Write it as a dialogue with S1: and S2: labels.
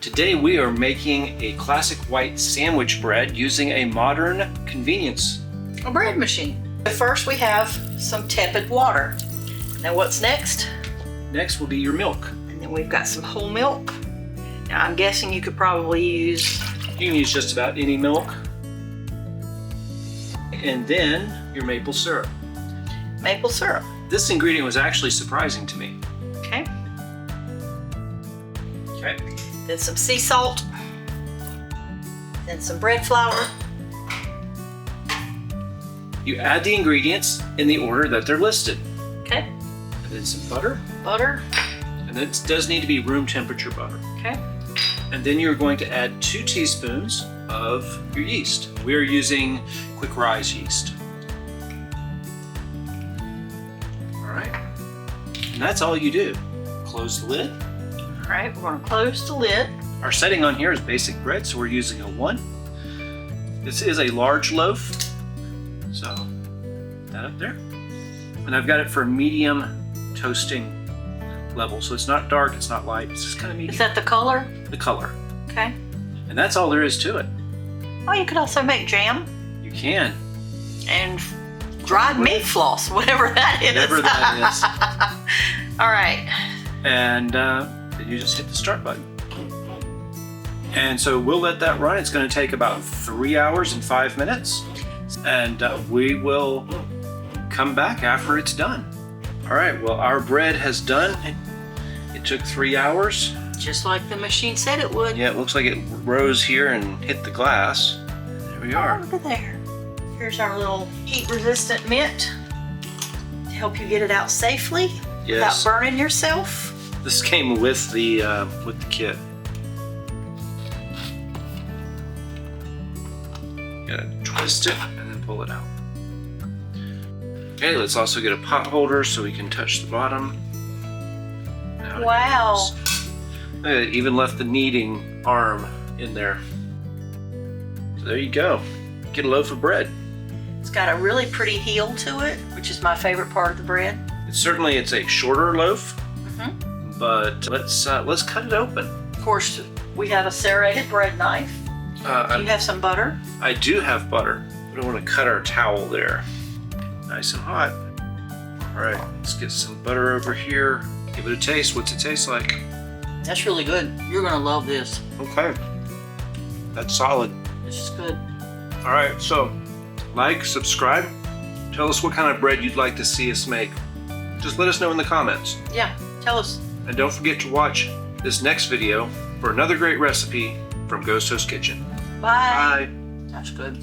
S1: Today we are making a classic white sandwich bread using a modern convenience.
S2: A bread machine. First we have some tepid water. Now what's next?
S1: Next will be your milk.
S2: And then we've got some whole milk. Now I'm guessing you could probably use...
S1: You can use just about any milk. And then your maple syrup.
S2: Maple syrup.
S1: This ingredient was actually surprising to me.
S2: Okay.
S1: Okay.
S2: Then some sea salt. Then some bread flour.
S1: You add the ingredients in the order that they're listed.
S2: Okay.
S1: And then some butter.
S2: Butter.
S1: And it does need to be room temperature butter.
S2: Okay.
S1: And then you're going to add 2 teaspoons of your yeast. We're using quick rise yeast. All right. And that's all you do. Close the lid.
S2: All right, we're gonna close the lid.
S1: Our setting on here is basic bread, so we're using a 1. This is a large loaf, so that up there. And I've got it for medium toasting level, so it's not dark, it's not light, it's just kind of medium.
S2: Is that the color?
S1: The color.
S2: Okay.
S1: And that's all there is to it.
S2: Oh, you could also make jam
S1: You can.
S2: and dried meat floss, whatever that is.
S1: Whatever that is.
S2: All right.
S1: And then you just hit the start button. And so we'll let that run. It's going to take about 3 hours and 5 minutes. And we will come back after it's done. All right, well, our bread has done. It took 3 hours.
S2: Just like the machine said it would.
S1: Yeah, it looks like it rose here and hit the glass. There we are.
S2: Oh, look at there. Here's our little heat-resistant mitt to help you get it out safely
S1: Yes.
S2: without burning yourself.
S1: This came with the kit. Gotta twist it and then pull it out. Okay, let's also get a pot holder so we can touch the bottom. Now
S2: Wow.
S1: it goes. It even left the kneading arm in there. So there you go. Get a loaf of bread.
S2: It's got a really pretty heel to it, which is my favorite part of the bread.
S1: It's a shorter loaf, but let's cut it open.
S2: Of course, we have a serrated bread knife. Do you have some butter?
S1: I do have butter, but I want to cut our towel there. Nice and hot. All right, let's get some butter over here. Give it a taste. What's it taste like?
S2: That's really good. You're gonna love this.
S1: Okay, that's solid.
S2: This is good.
S1: All right, so like, subscribe. Tell us what kind of bread you'd like to see us make. Just let us know in the comments.
S2: Yeah, tell us.
S1: And don't forget to watch this next video for another great recipe from Ghost Host Kitchen.
S2: Bye.
S1: Bye.
S2: That's good.